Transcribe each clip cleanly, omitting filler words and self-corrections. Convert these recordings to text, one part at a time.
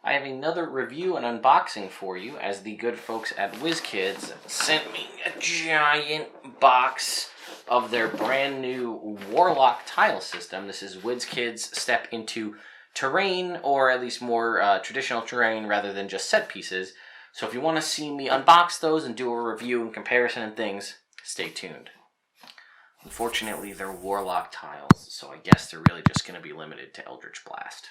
I have another review and unboxing for you, as the good folks at Wizkids sent me a giant box of their brand new Warlock tile system. This is Wizkids' step into terrain, or at least more traditional terrain rather than just set pieces. So if you want to see me unbox those and do a review and comparison and things, stay tuned. Unfortunately, they're Warlock tiles, so I guess they're really just going to be limited to Eldritch Blast.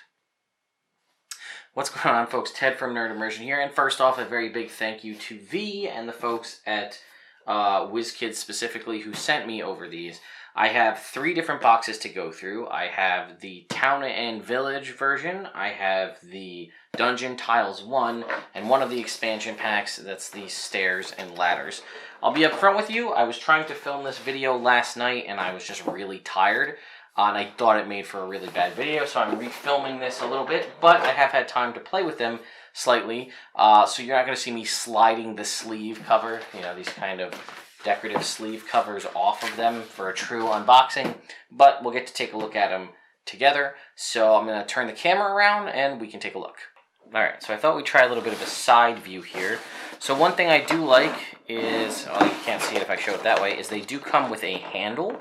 What's going on, folks? Ted from Nerd Immersion here, and first off, a very big thank you to V and the folks at Wizkids specifically who sent me over these. I have 3 different boxes to go through. I have the Town and Village version, I have the Dungeon Tiles 1, and one of the expansion packs that's the Stairs and Ladders. I'll be upfront with you, I was trying to film this video last night and I was just really tired. And I thought it made for a really bad video, so I'm refilming this a little bit, but I have had time to play with them slightly, so you're not going to see me sliding the sleeve cover, you know, these kind of decorative sleeve covers off of them for a true unboxing, but we'll get to take a look at them together. So I'm going to turn the camera around and we can take a look. Alright, so I thought we'd try a little bit of a side view here. So one thing I do like is, oh, you can't see it if I show it that way, is they do come with a handle.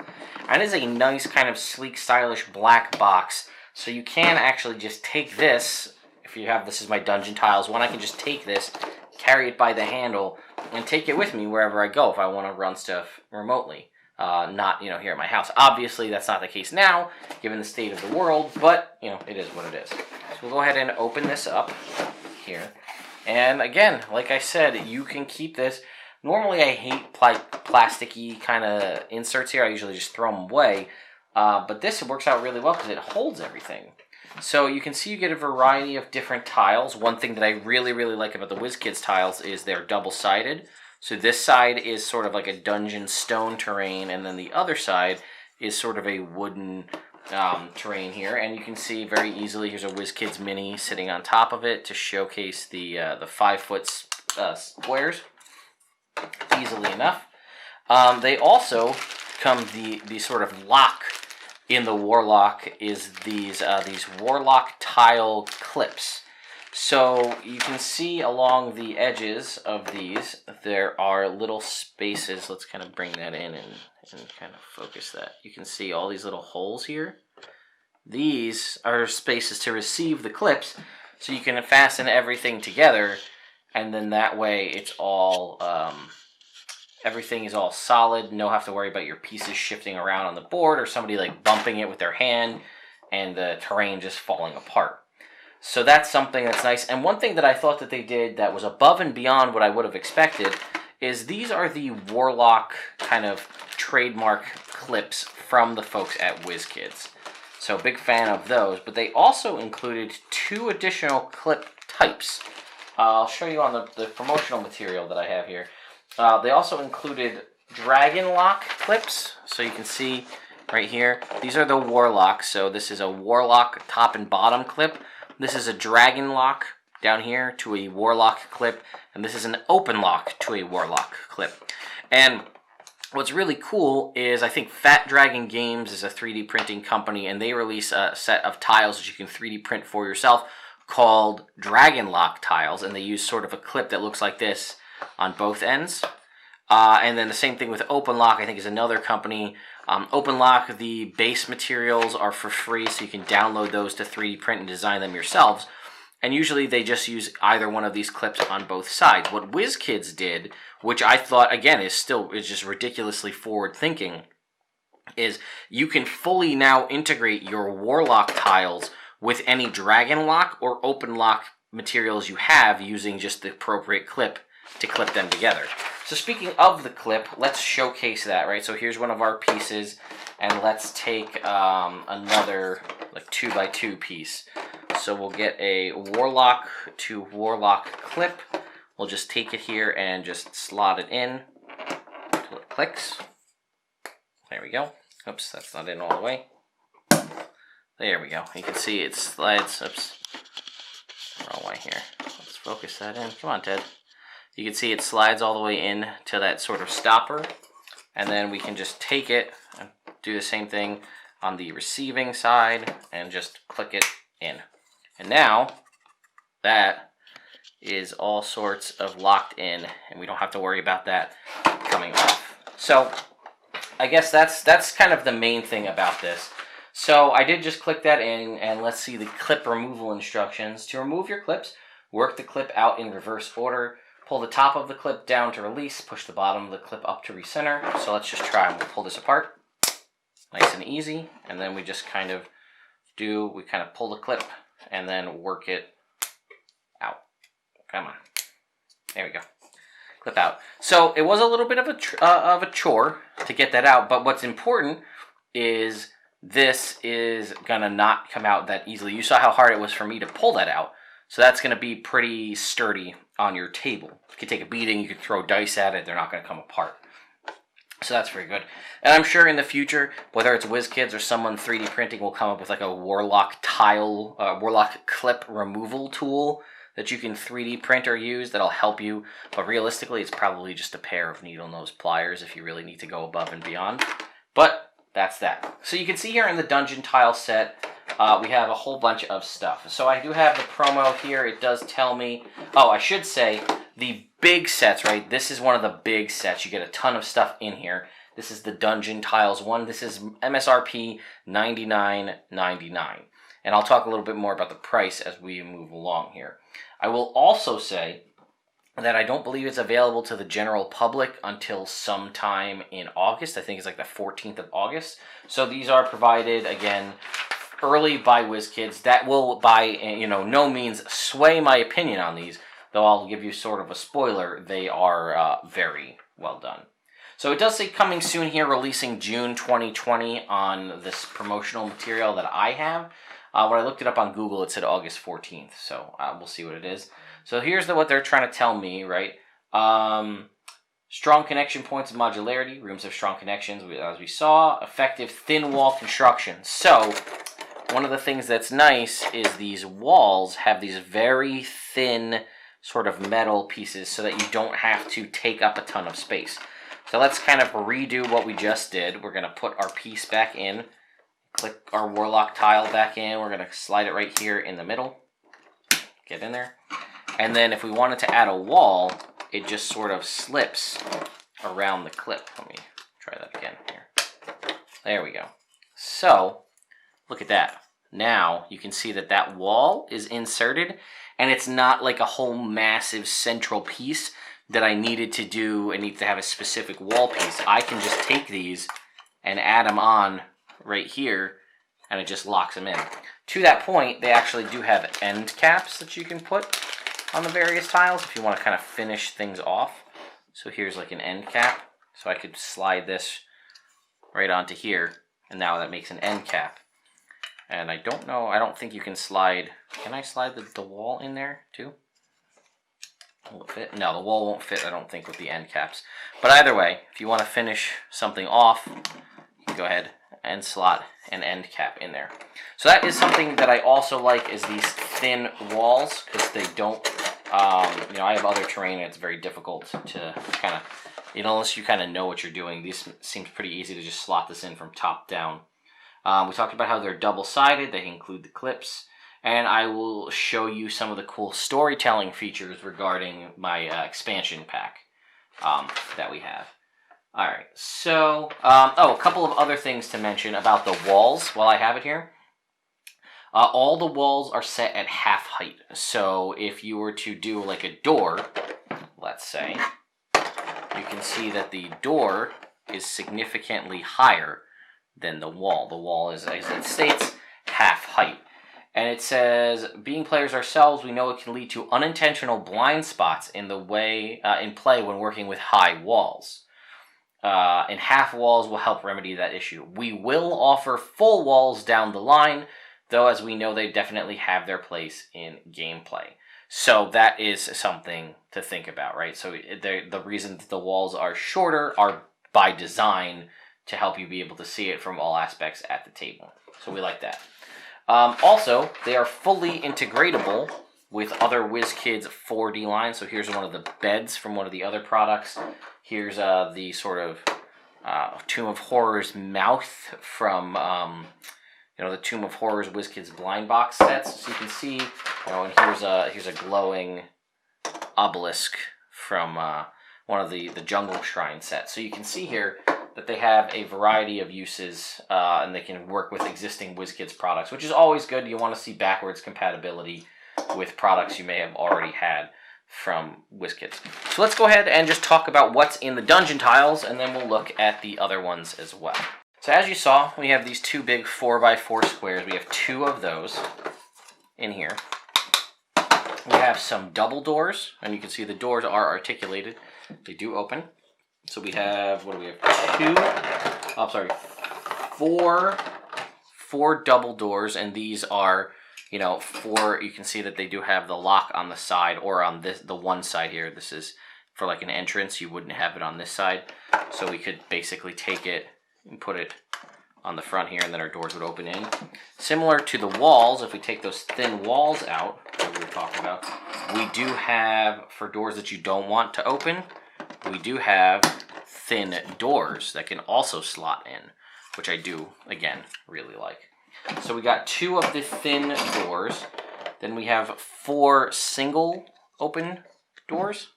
And it is a nice kind of sleek, stylish black box. So you can actually just take this, if you have, this is my Dungeon Tiles one, I can just take this, carry it by the handle, and take it with me wherever I go if I want to run stuff remotely. Not, you know, here at my house. Obviously, that's not the case now, given the state of the world, but, you know, it is what it is. So we'll go ahead and open this up here. And again, like I said, you can keep this. Normally, I hate plasticky kind of inserts here. I usually just throw them away. But this works out really well because it holds everything. So you can see you get a variety of different tiles. One thing that I really, really like about the Wizkids tiles is they're double-sided. So this side is sort of like a dungeon stone terrain, and then the other side is sort of a wooden terrain here. And you can see very easily, here's a Wizkids mini sitting on top of it to showcase the 5-foot squares easily enough. They also come, the sort of lock in the Warlock is these Warlock tile clips. So you can see along the edges of these, there are little spaces. Let's kind of bring that in and kind of focus that. You can see all these little holes here. These are spaces to receive the clips, so you can fasten everything together, and then that way it's all, everything is all solid. No have to worry about your pieces shifting around on the board or somebody like bumping it with their hand and the terrain just falling apart. So that's something that's nice. And one thing that I thought that they did that was above and beyond what I would have expected is these are the Warlock kind of trademark clips from the folks at Wizkids. So big fan of those. But they also included 2 additional clip types. I'll show you on the promotional material that I have here. They also included Dragon Lock clips. So you can see right here, these are the Warlocks. So this is a Warlock top and bottom clip. This is a Dragon Lock down here to a Warlock clip, and this is an Open Lock to a Warlock clip. And what's really cool is I think Fat Dragon Games is a 3D printing company, and they release a set of tiles that you can 3D print for yourself called Dragon Lock tiles, and they use sort of a clip that looks like this on both ends. And then the same thing with Open Lock, I think, is another company. Open Lock, the base materials are for free, so you can download those to 3D print and design them yourselves. And usually they just use either one of these clips on both sides. What Wizkids did, which I thought, again, is just ridiculously forward-thinking, is you can fully now integrate your Warlock tiles with any Dragon Lock or Open Lock materials you have using just the appropriate clip to clip them together. So speaking of the clip, let's showcase that, right? So here's one of our pieces, and let's take another like 2x2 piece. So we'll get a Warlock to Warlock clip. We'll just take it here and just slot it in until it clicks. There we go. Oops, that's not in all the way. There we go. You can see it slides. Oops. Wrong way here. Let's focus that in. Come on, Ted. You can see it slides all the way in to that sort of stopper, and then we can just take it and do the same thing on the receiving side and just click it in. And now that is all sorts of locked in, and we don't have to worry about that coming off. So I guess that's kind of the main thing about this. So I did just click that in, and let's see the clip removal instructions. To remove your clips, work the clip out in reverse order. Pull the top of the clip down to release. Push the bottom of the clip up to recenter. So let's just try and we'll pull this apart. Nice and easy. And then we just kind of pull the clip and then work it out. Come on. There we go. Clip out. So it was a little bit of a chore to get that out, but what's important is this is gonna not come out that easily. You saw how hard it was for me to pull that out, so that's gonna be pretty sturdy on your table. You could take a beating, you could throw dice at it, they're not gonna come apart. So that's very good. And I'm sure in the future, whether it's Wizkids or someone 3D printing will come up with like a Warlock Warlock clip removal tool that you can 3D print or use that'll help you. But realistically, it's probably just a pair of needle nose pliers if you really need to go above and beyond. But that's that. So you can see here in the dungeon tile set, we have a whole bunch of stuff. So I do have the promo here. It does tell me, oh, I should say the big sets, right? This is one of the big sets. You get a ton of stuff in here. This is the Dungeon Tiles one. This is MSRP $99.99. And I'll talk a little bit more about the price as we move along here. I will also say that I don't believe it's available to the general public until sometime in August. I think it's like the 14th of August. So these are provided, again, early by Wizkids. That will, by no means sway my opinion on these, though I'll give you sort of a spoiler. They are very well done. So it does say coming soon here, releasing June 2020 on this promotional material that I have. When I looked it up on Google, it said August 14th, so we'll see what it is. So here's what they're trying to tell me, right? Strong connection points of modularity. Rooms have strong connections, as we saw. Effective thin wall construction. So one of the things that's nice is these walls have these very thin sort of metal pieces so that you don't have to take up a ton of space. So let's kind of redo what we just did. We're going to put our piece back in. Click our Warlock tile back in. We're going to slide it right here in the middle. Get in there. And then if we wanted to add a wall, it just sort of slips around the clip. Let me try that again here. There we go. So, look at that. Now, you can see that that wall is inserted, and it's not like a whole massive central piece that I needed to do. I need to have a specific wall piece. I can just take these and add them on right here, and it just locks them in. To that point, they actually do have end caps that you can put on the various tiles if you want to kind of finish things off. So here's like an end cap. So I could slide this right onto here, and now that makes an end cap. And I don't know, I don't think you can slide, can I slide the wall in there too? Will it fit? No, the wall won't fit, I don't think, with the end caps. But either way, if you want to finish something off, you can go ahead and slot an end cap in there. So that is something that I also like, is these thin walls, because they don't, I have other terrain and it's very difficult to kind of, unless you kind of know what you're doing, these seems pretty easy to just slot this in from top down. We talked about how they're double-sided, they include the clips, and I will show you some of the cool storytelling features regarding my expansion pack that we have. Alright, so, a couple of other things to mention about the walls while I have it here. All the walls are set at half height, so if you were to do like a door, let's say, you can see that the door is significantly higher than the wall. The wall is, as it states, half height. And it says, being players ourselves, we know it can lead to unintentional blind spots in play when working with high walls. And half walls will help remedy that issue. We will offer full walls down the line, though as we know they definitely have their place in gameplay. So that is something to think about, right? So the reason that the walls are shorter are by design to help you be able to see it from all aspects at the table. So we like that. Also, they are fully integratable with other Wizkids 4D lines. So here's one of the beds from one of the other products. Here's the sort of Tomb of Horror's mouth from the Tomb of Horrors Wizkids blind box sets. So you can see, and here's a glowing obelisk from one of the Jungle Shrine sets. So you can see here that they have a variety of uses, and they can work with existing Wizkids products, which is always good. You want to see backwards compatibility with products you may have already had from Wizkids. So let's go ahead and just talk about what's in the dungeon tiles, and then we'll look at the other ones as well. So as you saw, we have these two big 4x4 squares. We have two of those in here. We have some double doors, and you can see the doors are articulated. They do open. So we have, what do we have? Four double doors, and these are, four. You can see that they do have the lock on the side, or on the one side here. This is for like an entrance. You wouldn't have it on this side. So we could basically take it and put it on the front here, and then our doors would open in. Similar to the walls, if we take those thin walls out that we were talking about, we do have, for doors that you don't want to open, we do have thin doors that can also slot in, which I do, again, really like. So we got two of the thin doors. Then we have four single open doors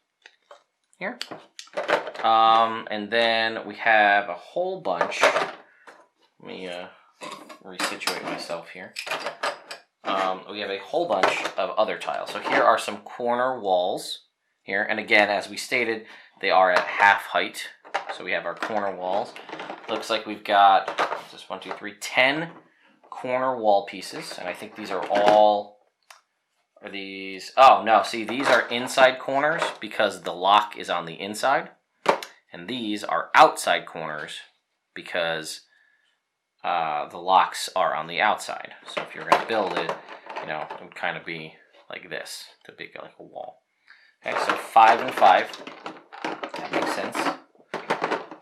here. And then we have a whole bunch. Let me resituate myself here. We have a whole bunch of other tiles. So here are some corner walls here. And again, as we stated, they are at half height. So we have our corner walls. Looks like we've got, what's this, 1, 2, 3, 10 corner wall pieces. And I think these are all, are these, oh no, see, these are inside corners because the lock is on the inside. And these are outside corners because the locks are on the outside. So if you're going to build it, it would kind of be like this, to be like a wall. Okay, so 5 and 5. That makes sense.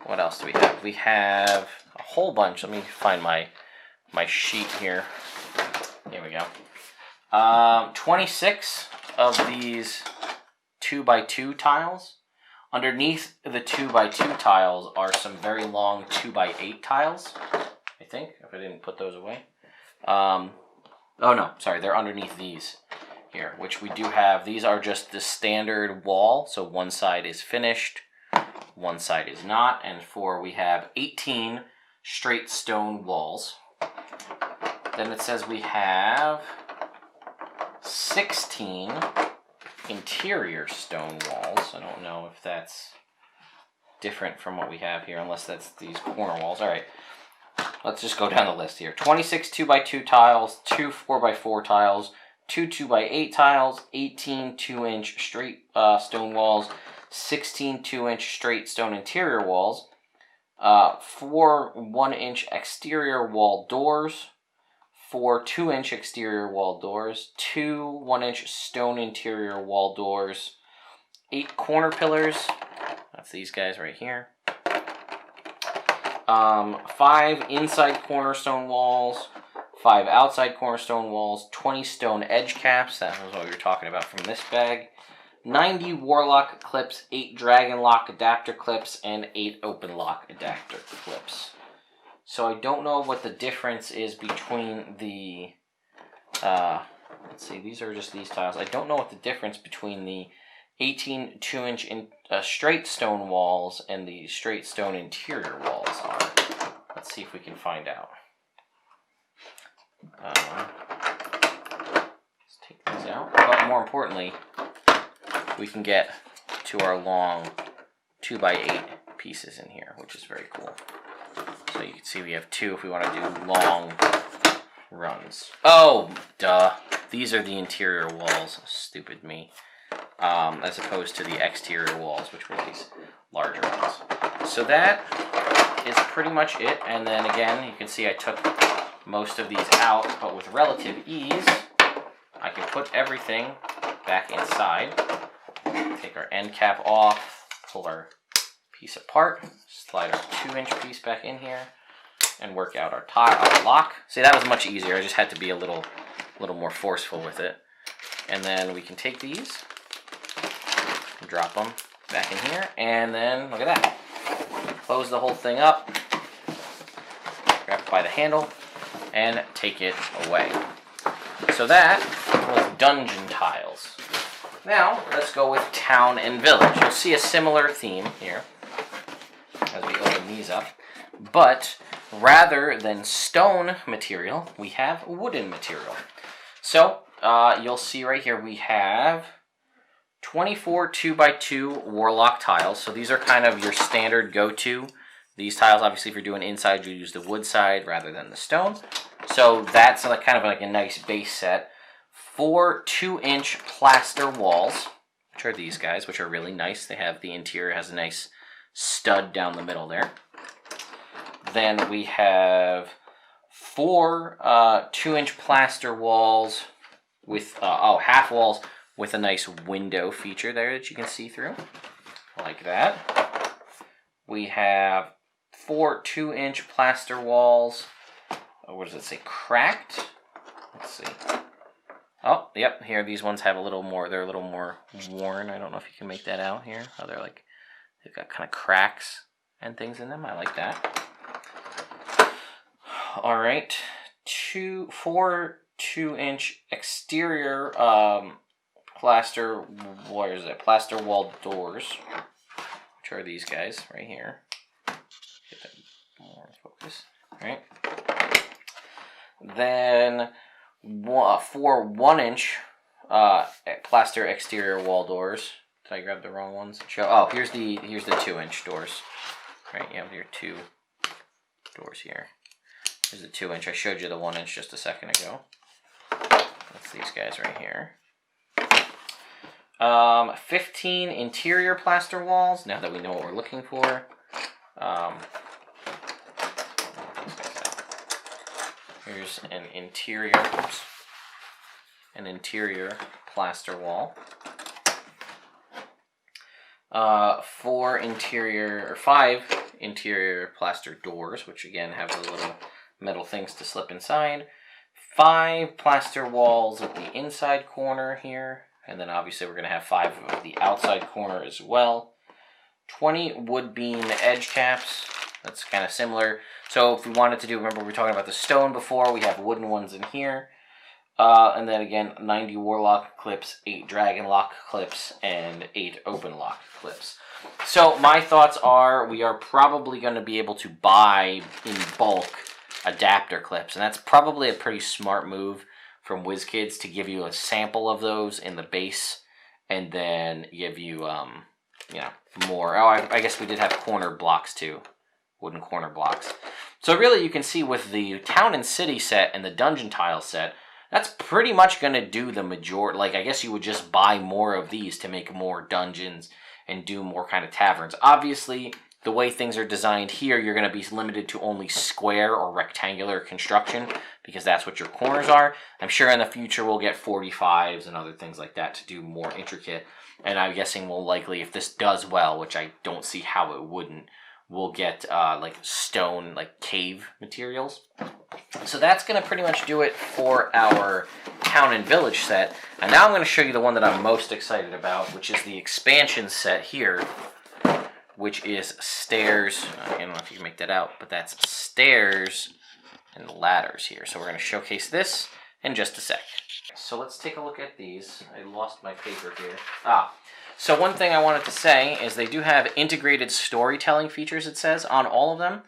What else do we have? We have a whole bunch. Let me find my sheet here. Here we go. 26 of these 2x2 tiles. Underneath the 2x2 tiles are some very long 2x8 tiles, I think, if I didn't put those away. Oh no, sorry, they're underneath these here, which we do have. These are just the standard wall, so one side is finished, one side is not, and we have 18 straight stone walls. Then it says we have 16 interior stone walls. I don't know if that's different from what we have here, unless that's these corner walls. All right, let's just go down the list here. 26 2x2 tiles, 2 4x4 tiles, 2 2x8 tiles, 18 2-inch straight stone walls, 16 2-inch straight stone interior walls, 4 1-inch exterior wall doors, 4 2-inch exterior wall doors, 2 1-inch stone interior wall doors, 8 corner pillars, that's these guys right here, 5 inside cornerstone walls, 5 outside cornerstone walls, 20 stone edge caps, that was what we were talking about from this bag, 90 Warlock clips, 8 Dragon Lock adapter clips, and 8 Open Lock adapter clips. So I don't know what the difference is between the, let's see, these are just these tiles. I don't know what the difference between the 18 2-inch straight stone walls and the straight stone interior walls are. Let's see if we can find out. Let's take these out. But more importantly, we can get to our long 2x8 pieces in here, which is very cool. So you can see we have 2 if we want to do long runs. Oh, duh. These are the interior walls. Stupid me. As opposed to the exterior walls, which were these larger ones. So that is pretty much it. And then again, you can see I took most of these out, but with relative ease, I can put everything back inside. Take our end cap off, pull our piece apart, slide our 2-inch piece back in here, and work out our lock. See, that was much easier. I just had to be a little more forceful with it. And then we can take these, and drop them back in here, and then look at that. Close the whole thing up, grab it by the handle, and take it away. So that was dungeon tiles. Now, let's go with town and village. You'll see a similar theme here as we open these up. But rather than stone material, we have wooden material. So, you'll see right here we have 24 2x2 Warlock tiles. So these are kind of your standard go-to. These tiles, obviously, if you're doing inside, you use the wood side rather than the stone. So that's kind of like a nice base set. 4 2-inch plaster walls, which are these guys, which are really nice. They have the interior has a nice stud down the middle there. Then we have 4 2-inch plaster walls with half walls with a nice window feature there that you can see through, like that. We have 4 2-inch plaster walls. What does it say? Cracked? Let's see. Oh, yep. Here, these ones have a little more. They're a little more worn. I don't know if you can make that out here. Oh, they've got kind of cracks and things in them. I like that. All right. 4 2-inch exterior plaster wall doors, which are these guys right here. Get that more in focus. All right. Then 4 1-inch plaster exterior wall doors. Did I grab the wrong ones? Here's the 2-inch doors. Right, you have your 2 doors here. Here's the 2-inch. I showed you the 1-inch just a second ago. That's these guys right here. 15 interior plaster walls. Now that we know what we're looking for. Here's an interior plaster wall. 5 interior plaster doors, which again have the little metal things to slip inside. 5 plaster walls at the inside corner here, and then obviously we're going to have 5 of the outside corner as well. 20 wood beam edge caps. That's kind of similar. So if we wanted to do, remember we were talking about the stone before, we have wooden ones in here. And then again, 90 Warlock clips, 8 Dragon Lock clips, and 8 Open Lock clips. So my thoughts are we are probably going to be able to buy in bulk adapter clips. And that's probably a pretty smart move from Wizkids to give you a sample of those in the base and then give you, more. Oh, I guess we did have corner blocks too. Wooden corner blocks. So really you can see with the town and city set and the dungeon tile set, that's pretty much going to do the majority. Like, I guess you would just buy more of these to make more dungeons and do more kind of taverns. Obviously, the way things are designed here, you're going to be limited to only square or rectangular construction because that's what your corners are. I'm sure in the future we'll get 45s and other things like that to do more intricate. And I'm guessing we'll likely, if this does well, which I don't see how it wouldn't, we'll get like stone, like cave materials. So that's going to pretty much do it for our town and village set. And now I'm going to show you the one that I'm most excited about, which is the expansion set here, which is stairs. I don't know if you can make that out, but that's stairs and ladders here. So we're going to showcase this in just a sec. So let's take a look at these. I lost my paper here. So one thing I wanted to say is they do have integrated storytelling features, it says, on all of them.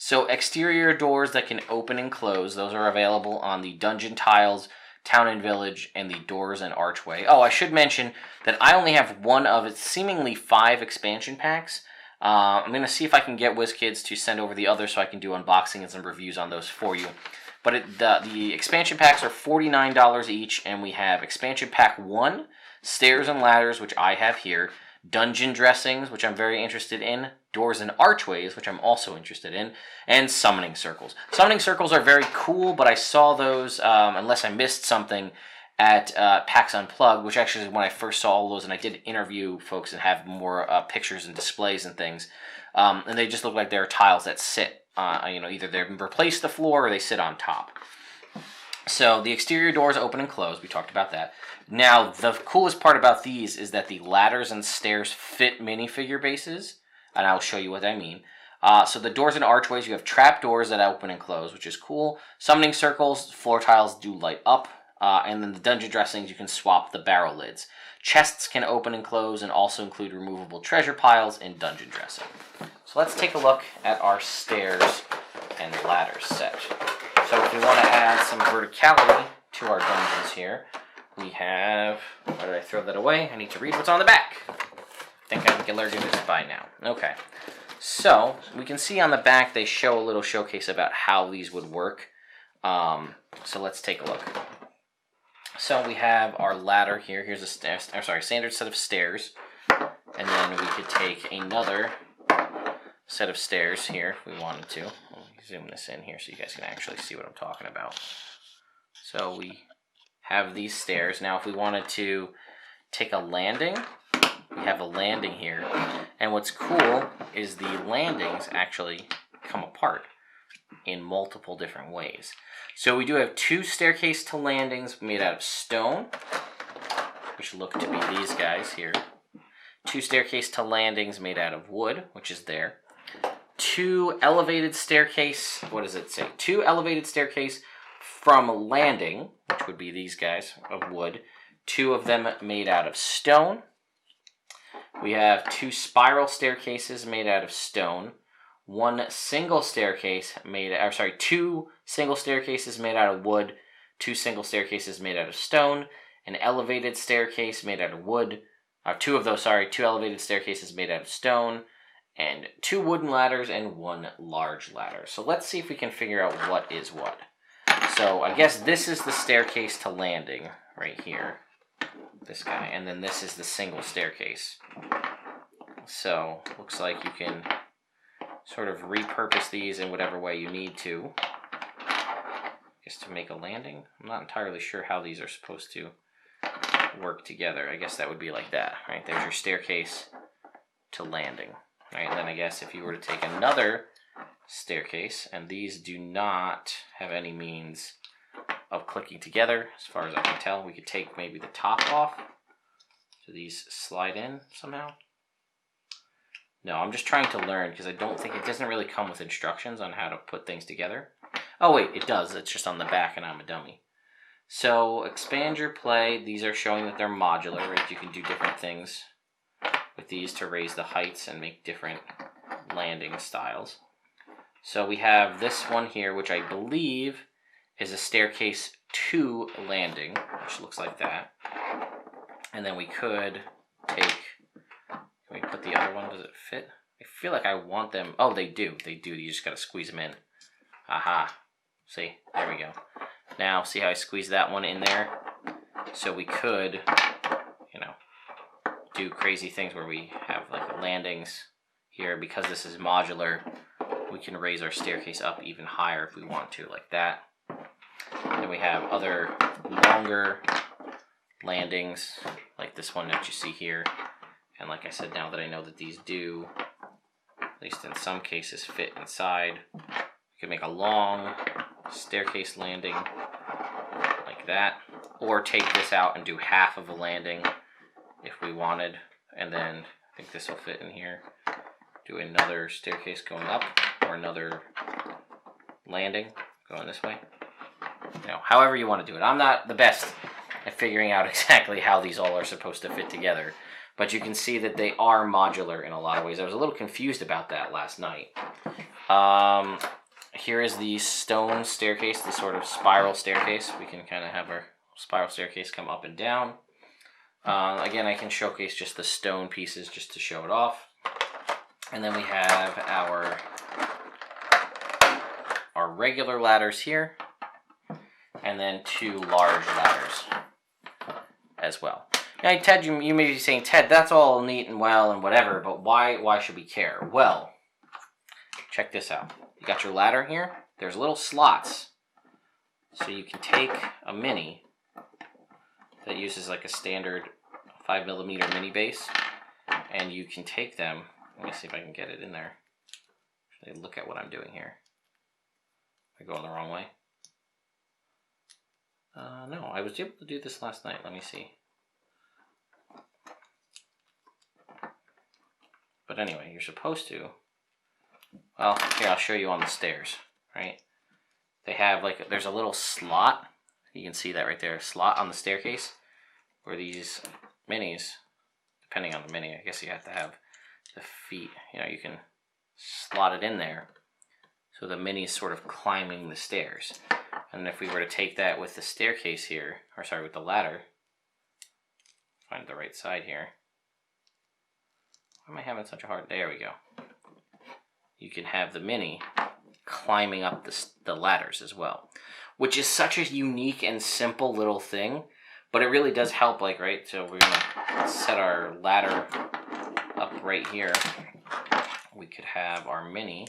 So exterior doors that can open and close, those are available on the dungeon tiles, town and village, and the doors and archway. Oh, I should mention that I only have one of its seemingly 5 expansion packs. I'm going to see if I can get Wizkids to send over the others so I can do unboxing and some reviews on those for you. But the expansion packs are $49 each, and we have expansion pack 1, stairs and ladders, which I have here, dungeon dressings, which I'm very interested in, doors and archways, which I'm also interested in, and summoning circles. Summoning circles are very cool, but I saw those, unless I missed something, at PAX Unplugged, which actually is when I first saw all those, and I did interview folks and have more pictures and displays and things, and they just look like they're tiles that sit, either they replace the floor or they sit on top. So the exterior doors open and close, we talked about that. Now, the coolest part about these is that the ladders and stairs fit minifigure bases, and I'll show you what I mean. So the doors and archways, you have trap doors that open and close, which is cool. Summoning circles, floor tiles do light up. And then the dungeon dressings, you can swap the barrel lids. Chests can open and close and also include removable treasure piles in dungeon dressing. So let's take a look at our stairs and ladders set. So if we want to add some verticality to our dungeons here, we have, why did I throw that away? I need to read what's on the back. I think I can learn to do this by now. Okay, so we can see on the back they show a little showcase about how these would work. So let's take a look. So we have our ladder here. Here's a standard set of stairs. And then we could take another set of stairs here if we wanted to. Let me zoom this in here so you guys can actually see what I'm talking about. So we have these stairs. Now if we wanted to take a landing, we have a landing here. And what's cool is the landings actually come apart in multiple different ways. So we do have 2 staircase to landings made out of stone, which look to be these guys here. 2 staircase to landings made out of wood, which is there. 2 elevated staircase, what does it say? 2 elevated staircase from landing, which would be these guys of wood. 2 of them made out of stone. We have 2 spiral staircases made out of stone. 2 single staircases made out of wood, 2 single staircases made out of stone, an elevated staircase made out of wood, 2 elevated staircases made out of stone, and 2 wooden ladders and 1 large ladder. So let's see if we can figure out what is what. So I guess this is the staircase to landing right here, this guy, and then this is the single staircase. So looks like you can sort of repurpose these in whatever way you need to. Just to make a landing. I'm not entirely sure how these are supposed to work together. I guess that would be like that, right? There's your staircase to landing, right? And then I guess if you were to take another staircase, and these do not have any means of clicking together, as far as I can tell, we could take maybe the top off. So these slide in somehow. No, I'm just trying to learn because I don't think it doesn't really come with instructions on how to put things together. Oh wait, it does. It's just on the back and I'm a dummy. So expand your play. These are showing that they're modular, right? You can do different things with these to raise the heights and make different landing styles. So we have this one here, which I believe is a staircase to landing, which looks like that. And then we could take... Can we put the other one? Does it fit? I feel like I want them. Oh, they do. They do. You just got to squeeze them in. Aha. See? There we go. Now, see how I squeeze that one in there? So we could, do crazy things where we have like landings here. Because this is modular, we can raise our staircase up even higher if we want to, like that. Then we have other longer landings, like this one that you see here. And like I said, now that I know that these do, at least in some cases, fit inside, we can make a long staircase landing like that. Or take this out and do half of a landing if we wanted. And then I think this will fit in here. Do another staircase going up or another landing going this way. However you want to do it. I'm not the best at figuring out exactly how these all are supposed to fit together. But you can see that they are modular in a lot of ways. I was a little confused about that last night. Here is the stone staircase, the sort of spiral staircase. We can kind of have our spiral staircase come up and down. Again, I can showcase just the stone pieces just to show it off. And then we have our regular ladders here. And then 2 large ladders as well. Now, Ted, you may be saying, Ted, that's all neat and well and whatever, but why should we care? Well, check this out. You got your ladder here. There's little slots. So you can take a mini that uses like a standard 5mm mini base, and you can take them. Let me see if I can get it in there. Look at what I'm doing here. Am I going the wrong way? No, I was able to do this last night. Let me see. But anyway, you're supposed to. well, here, I'll show you on the stairs, right? They have like, there's a little slot. You can see that right there, a slot on the staircase where these minis, depending on the mini, I guess you have to have the feet, you know, you can slot it in there. So the mini's sort of climbing the stairs. And if we were to take that with the staircase here, or sorry, with the ladder, find the right side here. Why am I having such a hard, there we go. You can have the mini climbing up the ladders as well, which is such a unique and simple little thing, but it really does help, like, right? So we're gonna set our ladder up right here. We could have our mini.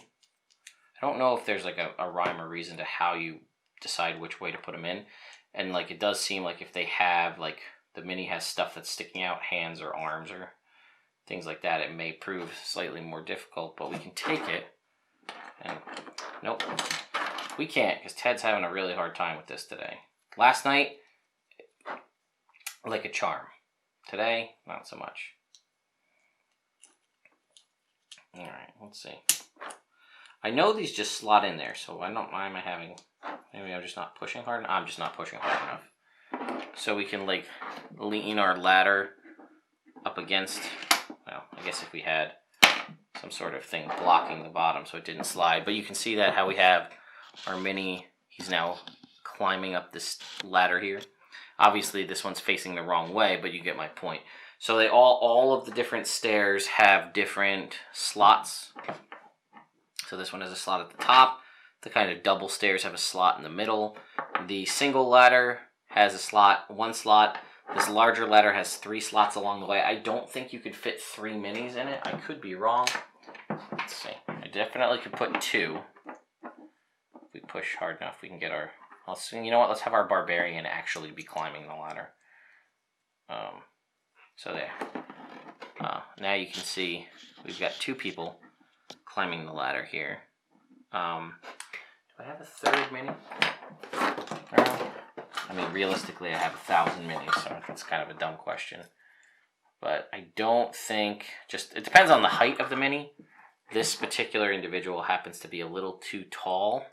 I don't know if there's like a rhyme or reason to how you decide which way to put them in. And like, it does seem like if they have, like, the mini has stuff that's sticking out, hands or arms or things like that, it may prove slightly more difficult, but we can take it and, nope, we can't, because Ted's having a really hard time with this today. Last night, like a charm. Today, not so much. All right, let's see. I know these just slot in there, so I don't mind having, maybe I'm just not pushing hard enough. I'm just not pushing hard enough. So we can like lean our ladder up against, well, I guess if we had some sort of thing blocking the bottom so it didn't slide. But you can see that how we have our mini, he's now climbing up this ladder here. Obviously this one's facing the wrong way, but you get my point. So they all of the different stairs have different slots. So this one has a slot at the top. The kind of double stairs have a slot in the middle. The single ladder has a slot, one slot. This larger ladder has 3 slots along the way. I don't think you could fit 3 minis in it. I could be wrong. Let's see. I definitely could put 2. If we push hard enough, we can get our... You know what? Let's have our barbarian actually be climbing the ladder. So there. Now you can see we've got 2 people climbing the ladder here. Do I have a 3rd mini? I mean, realistically, I have 1,000 minis, so that's kind of a dumb question. But I don't think, it depends on the height of the mini. This particular individual happens to be a little too tall.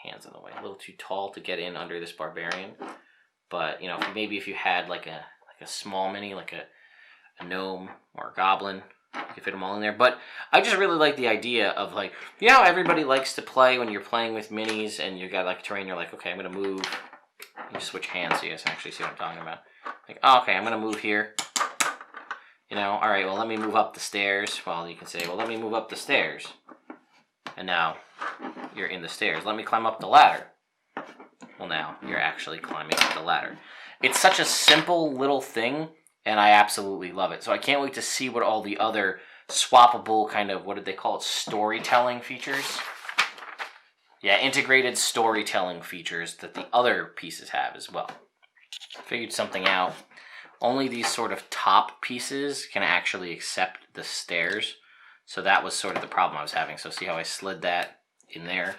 Hands in the way, a little too tall to get in under this barbarian. But, you know, maybe if you had like a small mini, like a gnome or a goblin, you could fit them all in there. But I just really like the idea of, like, you know, everybody likes to play when you're playing with minis and you got like terrain, you're like, okay, I'm gonna move. You just switch hands so you guys can actually see what I'm talking about. Like, oh, okay, I'm gonna move here. You know, all right, well, let me move up the stairs. Well, you can say, well, let me move up the stairs. And now you're in the stairs. Let me climb up the ladder. Well, now you're actually climbing up the ladder. It's such a simple little thing, and I absolutely love it. So I can't wait to see what all the other swappable kind of, what did they call it, storytelling features? Yeah, integrated storytelling features that the other pieces have as well. Figured something out. Only these sort of top pieces can actually accept the stairs. So that was sort of the problem I was having. So see how I slid that in there?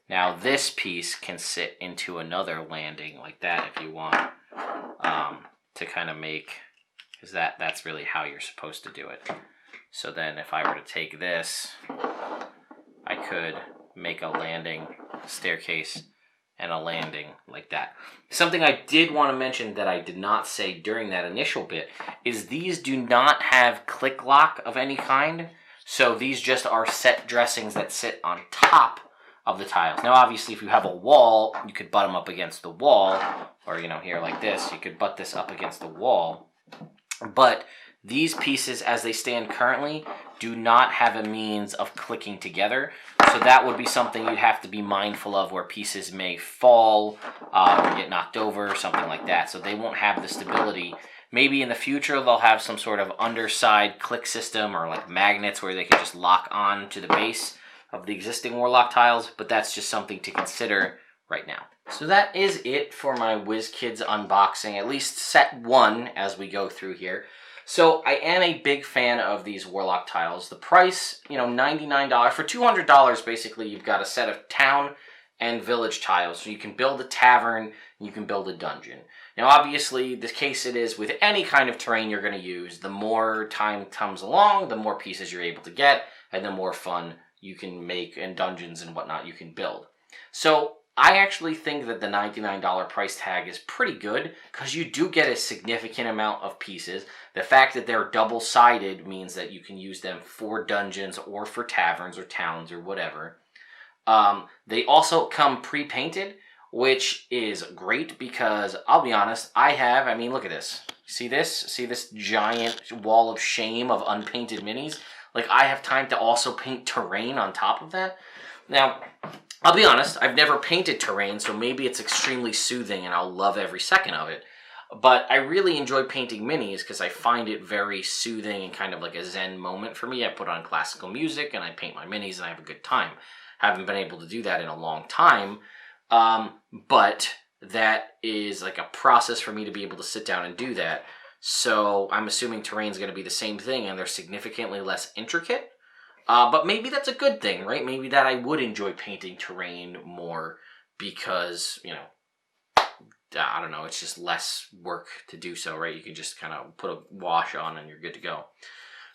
Now this piece can sit into another landing like that if you want, to kind of make, because that's really how you're supposed to do it. So then if I were to take this, I could make a landing staircase and a landing like that. Something I did want to mention that I did not say during that initial bit is these do not have click lock of any kind. So these just are set dressings that sit on top of the tiles. Now obviously if you have a wall, you could butt them up against the wall, or, you know, here like this, you could butt this up against the wall. But these pieces as they stand currently do not have a means of clicking together. So that would be something you'd have to be mindful of, where pieces may fall or get knocked over or something like that. So they won't have the stability. Maybe in the future they'll have some sort of underside click system or like magnets where they can just lock on to the base of the existing Warlock tiles, but that's just something to consider right now. So that is it for my Wizkids unboxing, at least set 1 as we go through here. So I am a big fan of these Warlock tiles. The price, you know, $99. For $200, basically, you've got a set of town and village tiles. So you can build a tavern, you can build a dungeon. Now, obviously, the case it is with any kind of terrain you're going to use, the more time comes along, the more pieces you're able to get, and the more fun you can make, and dungeons and whatnot you can build. So I actually think that the $99 price tag is pretty good because you do get a significant amount of pieces. The fact that they're double-sided means that you can use them for dungeons or for taverns or towns or whatever. They also come pre-painted, which is great because I'll be honest, I mean, look at this. See this? See this giant wall of shame of unpainted minis? Like, I have time to also paint terrain on top of that. Now, I'll be honest, I've never painted terrain, so maybe it's extremely soothing and I'll love every second of it. But I really enjoy painting minis because I find it very soothing and kind of like a zen moment for me. I put on classical music and I paint my minis and I have a good time. Haven't been able to do that in a long time, but that is like a process for me to be able to sit down and do that. So I'm assuming terrain's going to be the same thing and they're significantly less intricate. But maybe that's a good thing, right? Maybe that I would enjoy painting terrain more because, you know, I don't know, it's just less work to do so, right? You can just kind of put a wash on and you're good to go.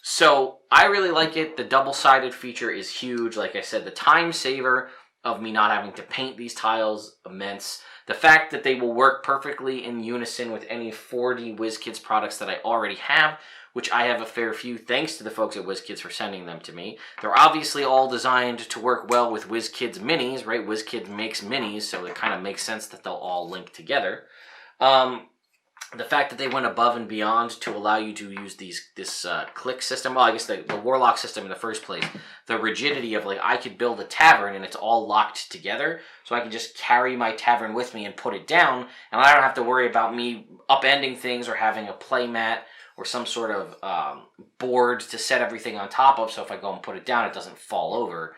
So I really like it. The double-sided feature is huge. Like I said, the time saver of me not having to paint these tiles, immense. The fact that they will work perfectly in unison with any 4D Wizkids products that I already have, which I have a fair few, thanks to the folks at Wizkids for sending them to me. They're obviously all designed to work well with Wizkids minis, right? Wizkids makes minis, so it kind of makes sense that they'll all link together. The fact that they went above and beyond to allow you to use this click system, well, I guess the Warlock system in the first place, the rigidity of, like, I could build a tavern and it's all locked together, so I can just carry my tavern with me and put it down, and I don't have to worry about me upending things or having a play mat or some sort of board to set everything on top of, so if I go and put it down, it doesn't fall over.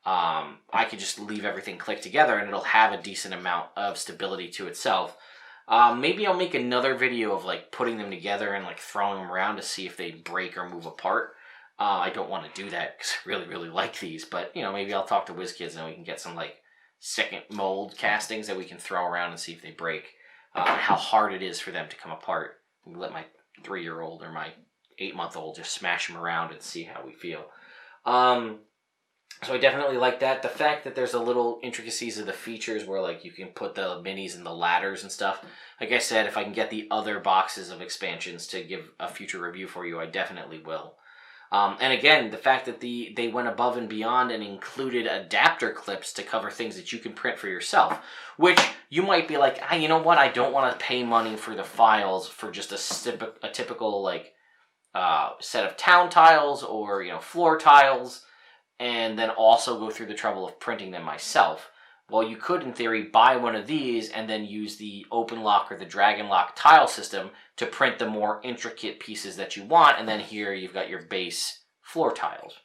I could just leave everything clicked together and it'll have a decent amount of stability to itself. Maybe I'll make another video of, like, putting them together and, like, throwing them around to see if they break or move apart. I don't want to do that because I really, really like these, but, you know, maybe I'll talk to Wizkids and we can get some, like, second mold castings that we can throw around and see if they break, and how hard it is for them to come apart. Let my 3-year-old or my 8-month-old just smash them around and see how we feel. So I definitely like that. The fact that there's a little intricacies of the features where, like, you can put the minis in the ladders and stuff. Like I said, if I can get the other boxes of expansions to give a future review for you, I definitely will. And again, the fact that they went above and beyond and included adapter clips to cover things that you can print for yourself. Which you might be like, you know what, I don't want to pay money for the files for just a typical, like, set of town tiles or, you know, floor tiles, and then also go through the trouble of printing them myself. Well, you could, in theory, buy one of these and then use the Open Lock or the Dragon Lock tile system to print the more intricate pieces that you want, and then here you've got your base floor tiles.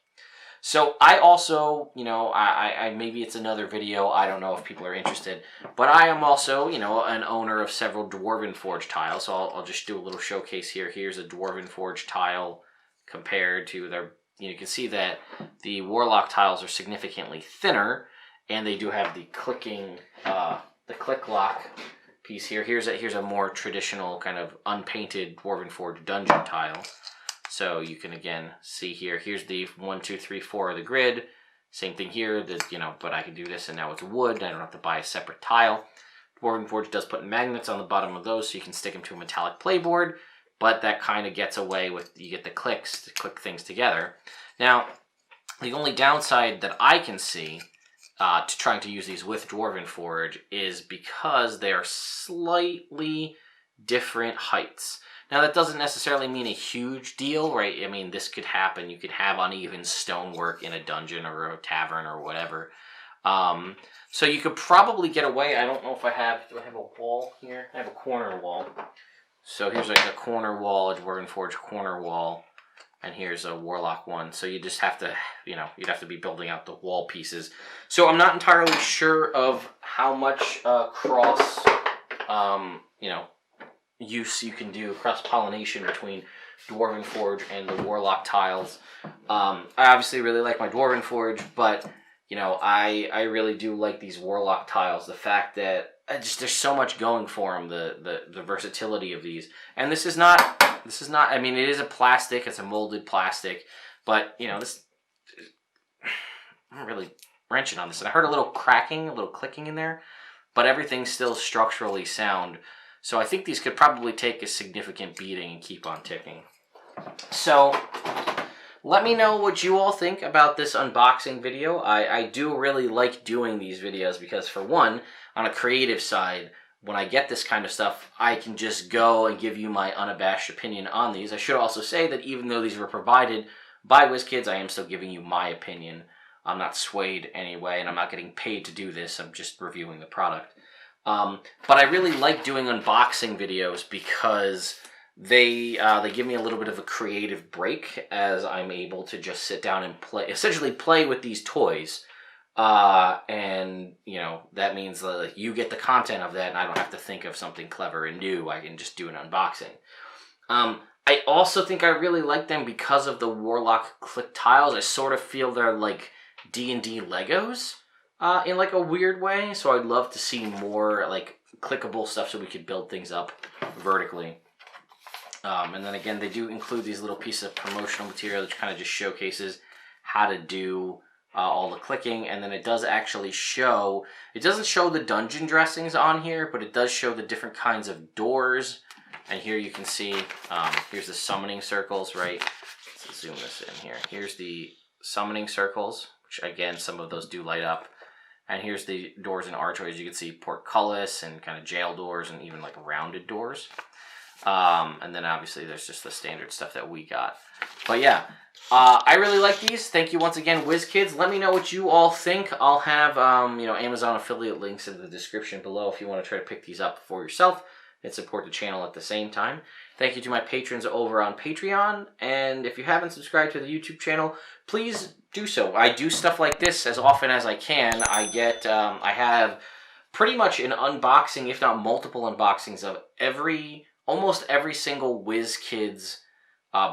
So I also, you know, I maybe it's another video, I don't know if people are interested, but I am also, you know, an owner of several Dwarven Forge tiles, so I'll just do a little showcase here. Here's a Dwarven Forge tile compared to their, you can see that the Warlock tiles are significantly thinner, and they do have the clicking, the click lock piece here. Here's a more traditional kind of unpainted Dwarven Forge dungeon tile. So you can again see here. Here's the 1, 2, 3, 4 of the grid. Same thing here. You know, but I can do this, and now it's wood. I don't have to buy a separate tile. Dwarven Forge does put magnets on the bottom of those, so you can stick them to a metallic playboard. But that kind of gets away with, you get the clicks to click things together. Now, the only downside that I can see to trying to use these with Dwarven Forge is because they are slightly different heights. Now, that doesn't necessarily mean a huge deal, right? I mean, this could happen. You could have uneven stonework in a dungeon or a tavern or whatever. So you could probably get away. I don't know if do I have a wall here? I have a corner wall. So here's like a corner wall, a Dwarven Forge corner wall, and here's a Warlock one. So you just have to, you know, you'd have to be building out the wall pieces. So I'm not entirely sure of how much cross, you know, use you can do, cross-pollination between Dwarven Forge and the Warlock tiles. I obviously really like my Dwarven Forge, but, you know, I really do like these Warlock tiles. The fact that there's so much going for them, the versatility of these. And this is not, I mean, it is a plastic, it's a molded plastic, but, you know, I'm really wrenching on this. And I heard a little cracking, a little clicking in there, but everything's still structurally sound. So I think these could probably take a significant beating and keep on ticking. So let me know what you all think about this unboxing video. I do really like doing these videos because, for one, on a creative side, when I get this kind of stuff, I can just go and give you my unabashed opinion on these. I should also say that even though these were provided by Wizkids, I am still giving you my opinion. I'm not swayed anyway, and I'm not getting paid to do this. I'm just reviewing the product. But I really like doing unboxing videos because they give me a little bit of a creative break as I'm able to just sit down and essentially play with these toys. And, you know, that means that you get the content of that and I don't have to think of something clever and new. I can just do an unboxing. I also think I really like them because of the Warlock click tiles. I sort of feel they're like D&D Legos in like a weird way. So I'd love to see more like clickable stuff so we could build things up vertically. And then again, they do include these little pieces of promotional material which kind of just showcases how to do all the clicking. And then it does actually show, it doesn't show the dungeon dressings on here, but it does show the different kinds of doors. And here you can see, here's the summoning circles, right? Let's zoom this in here. Here's the summoning circles, which again, some of those do light up. And here's the doors and archways. You can see portcullis and kind of jail doors and even like rounded doors. And then obviously there's just the standard stuff that we got. But yeah, I really like these. Thank you once again, Wizkids. Let me know what you all think. I'll have you know, Amazon affiliate links in the description below if you want to try to pick these up for yourself and support the channel at the same time. Thank you to my patrons over on Patreon. And if you haven't subscribed to the YouTube channel, please do so. I do stuff like this as often as I can. I have pretty much an unboxing, if not multiple unboxings, of almost every single Wizkids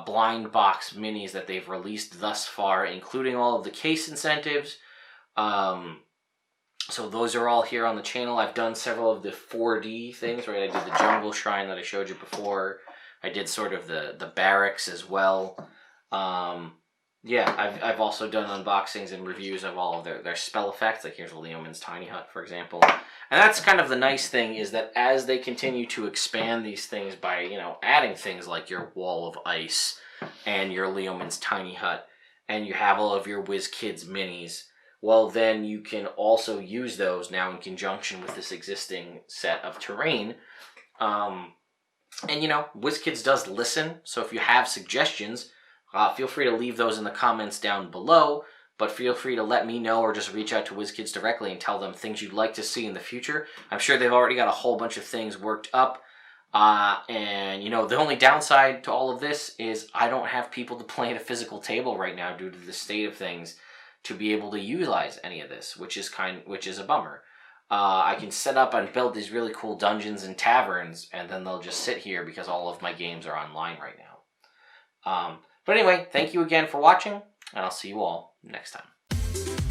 blind box minis that they've released thus far, including all of the case incentives. So those are all here on the channel. I've done several of the 4D things, right? I did the jungle shrine that I showed you before. I did sort of the barracks as well. Yeah, I've also done unboxings and reviews of all of their spell effects. Like here's Leoman's Tiny Hut, for example. And that's kind of the nice thing, is that as they continue to expand these things by, you know, adding things like your Wall of Ice and your Leoman's Tiny Hut, and you have all of your Wizkids minis, well, then you can also use those now in conjunction with this existing set of terrain. And, you know, Wizkids does listen, so if you have suggestions, feel free to leave those in the comments down below, but feel free to let me know or just reach out to Wizkids directly and tell them things you'd like to see in the future. I'm sure they've already got a whole bunch of things worked up. And, you know, the only downside to all of this is I don't have people to play at a physical table right now due to the state of things to be able to utilize any of this, which is a bummer. I can set up and build these really cool dungeons and taverns, and then they'll just sit here because all of my games are online right now. But anyway, thank you again for watching, and I'll see you all next time.